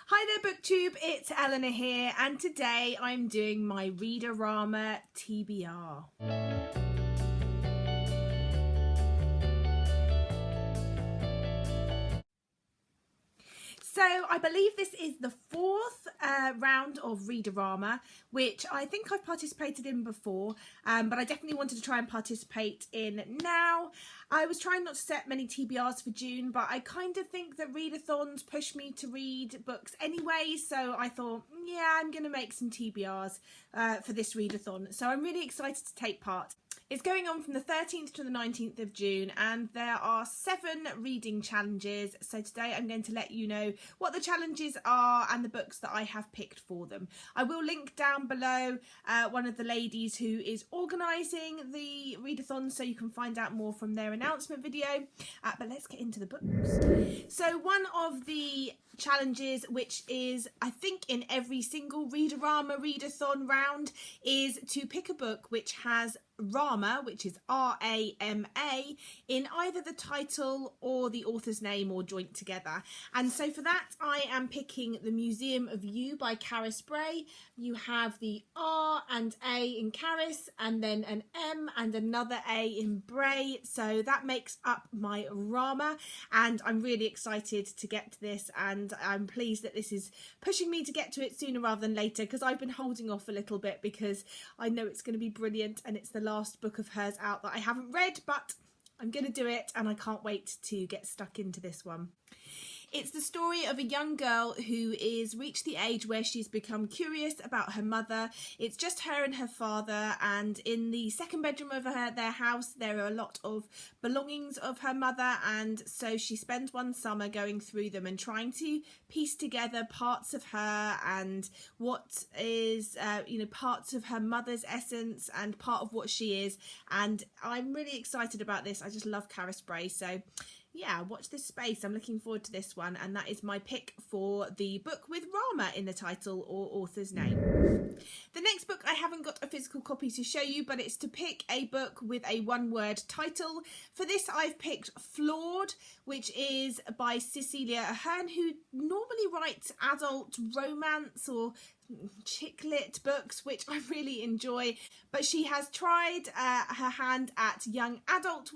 Hi there BookTube, it's Eleanor here and today I'm doing my Read-O-Rama TBR. So I believe this is the fourth round of Read-O-Rama, which I think I've participated in before, but I definitely wanted to try and participate in now. I was trying not to set many TBRs for June, but I kind of think that readathons push me to read books anyway, so I thought, yeah, I'm going to make some TBRs for this readathon. So I'm really excited to take part. It's going on from the 13th to the 19th of June and there are 7 reading challenges. So today I'm going to let you know what the challenges are and the books that I have picked for them. I will link down below one of the ladies who is organising the readathon so you can find out more from their announcement video. But let's get into the books. So one of the challenges, which is I think in every single Read-O-Rama readathon round, is to pick a book which has Rama, which is R-A-M-A, in either the title or the author's name or joint together. And so for that I am picking The Museum of You by Caris Bray. You have the R and A in Caris and then an M and another A in Bray, so that makes up my Rama and I'm really excited to get to this and I'm pleased that this is pushing me to get to it sooner rather than later, because I've been holding off a little bit because I know it's going to be brilliant and it's the last book of hers out that I haven't read, but I'm going to do it and I can't wait to get stuck into this one. It's the story of a young girl who is reached the age where she's become curious about her mother. It's just her and her father, and in the second bedroom of their house there are a lot of belongings of her mother, and so she spends one summer going through them and trying to piece together parts of her and what is parts of her mother's essence and part of what she is. And I'm really excited about this. I just love Caris Bray, so yeah, watch this space. I'm looking forward to this one, and that is my pick for the book with Rama in the title or author's name. The next book I haven't got a physical copy to show you, but it's to pick a book with a one-word title. For this I've picked Flawed, which is by Cecilia Ahern, who normally writes adult romance or chick lit books, which I really enjoy, but she has tried her hand at young adult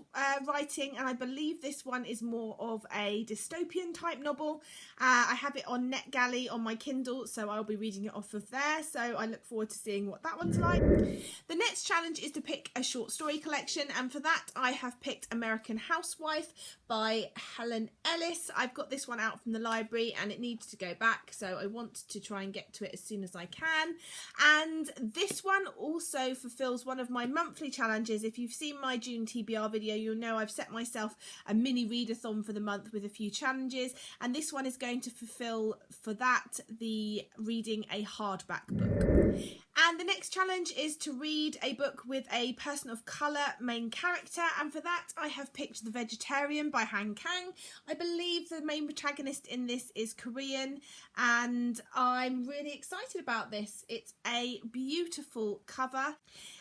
writing, and I believe this one is more of a dystopian type novel. I have it on NetGalley on my Kindle, so I'll be reading it off of there, so I look forward to seeing what that one's like. The next challenge is to pick a short story collection, and for that I have picked American Housewife by Helen Ellis. I've got this one out from the library and it needs to go back, so I want to try and get to it as soon as I can. And this one also fulfills one of my monthly challenges. If you've seen my June TBR video, you'll know I've set myself a mini readathon for the month with a few challenges, and this one is going to fulfill for that the reading a hardback book. And the next challenge is to read a book with a person of colour main character, and for that I have picked The Vegetarian by Han Kang. I believe the main protagonist in this is Korean and I'm really excited about this. It's a beautiful cover,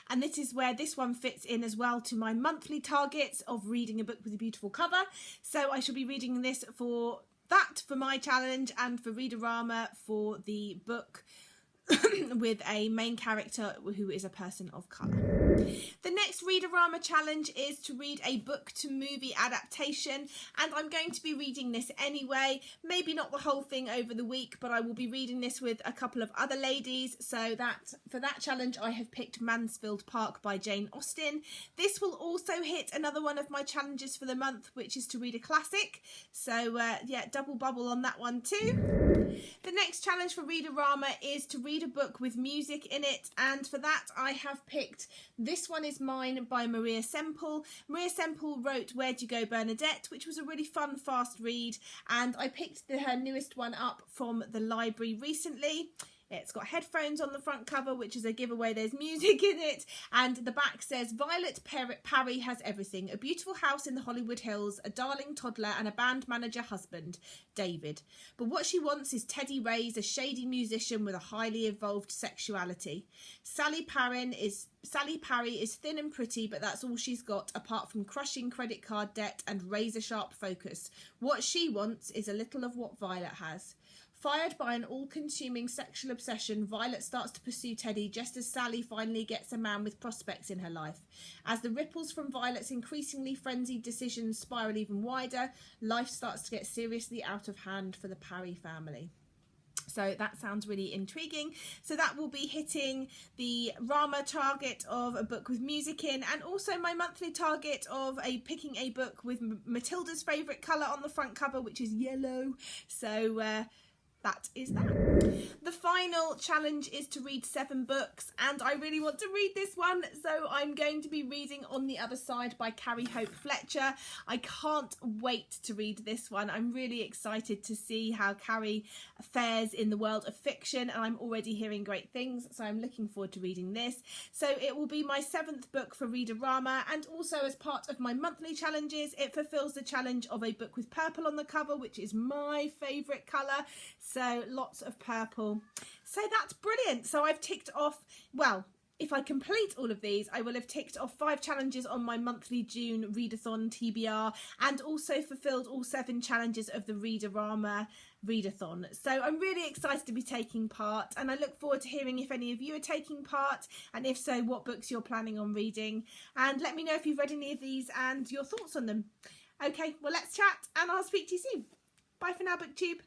and this is where this one fits in as well to my monthly targets of reading a book with a beautiful cover. So I shall be reading this for that for my challenge and for Read-O-Rama for the book with a main character who is a person of colour. The next Read-O-Rama challenge is to read a book to movie adaptation, and I'm going to be reading this anyway, maybe not the whole thing over the week, but I will be reading this with a couple of other ladies. So that for that challenge I have picked Mansfield Park by Jane Austen. This will also hit another one of my challenges for the month, which is to read a classic, so yeah, double bubble on that one too. The next challenge for Read-O-Rama is to read a book with music in it, and for that I have picked This One Is Mine by Maria Semple. Maria Semple wrote Where'd You Go Bernadette, which was a really fun fast read, and I picked her newest one up from the library recently. It's got headphones on the front cover, which is a giveaway. There's music in it, and the back says Violet Parry has everything: a beautiful house in the Hollywood Hills, a darling toddler, and a band manager husband, David. But what she wants is Teddy Ray's a shady musician with a highly evolved sexuality. Sally Parry is thin and pretty, but that's all she's got, apart from crushing credit card debt and razor sharp focus. What she wants is a little of what Violet has. Fired by an all-consuming sexual obsession, Violet starts to pursue Teddy just as Sally finally gets a man with prospects in her life. As the ripples from Violet's increasingly frenzied decisions spiral even wider, life starts to get seriously out of hand for the Parry family. So that sounds really intriguing. So that will be hitting the Rama target of a book with music in, and also my monthly target of picking a book with Matilda's favourite colour on the front cover, which is yellow. So that is that. The final challenge is to read 7 books, and I really want to read this one, so I'm going to be reading On the Other Side by Carrie Hope Fletcher. I can't wait to read this one. I'm really excited to see how Carrie fares in the world of fiction, and I'm already hearing great things, so I'm looking forward to reading this. So it will be my 7th book for Read-O-Rama, and also as part of my monthly challenges, it fulfills the challenge of a book with purple on the cover, which is my favourite colour. So lots of purple. So that's brilliant. So I've ticked off, well, if I complete all of these, I will have ticked off 5 challenges on my monthly June Readathon TBR, and also fulfilled all 7 challenges of the Read-O-Rama Readathon. So I'm really excited to be taking part, and I look forward to hearing if any of you are taking part, and if so, what books you're planning on reading. And let me know if you've read any of these and your thoughts on them. Okay, well, let's chat, and I'll speak to you soon. Bye for now, BookTube.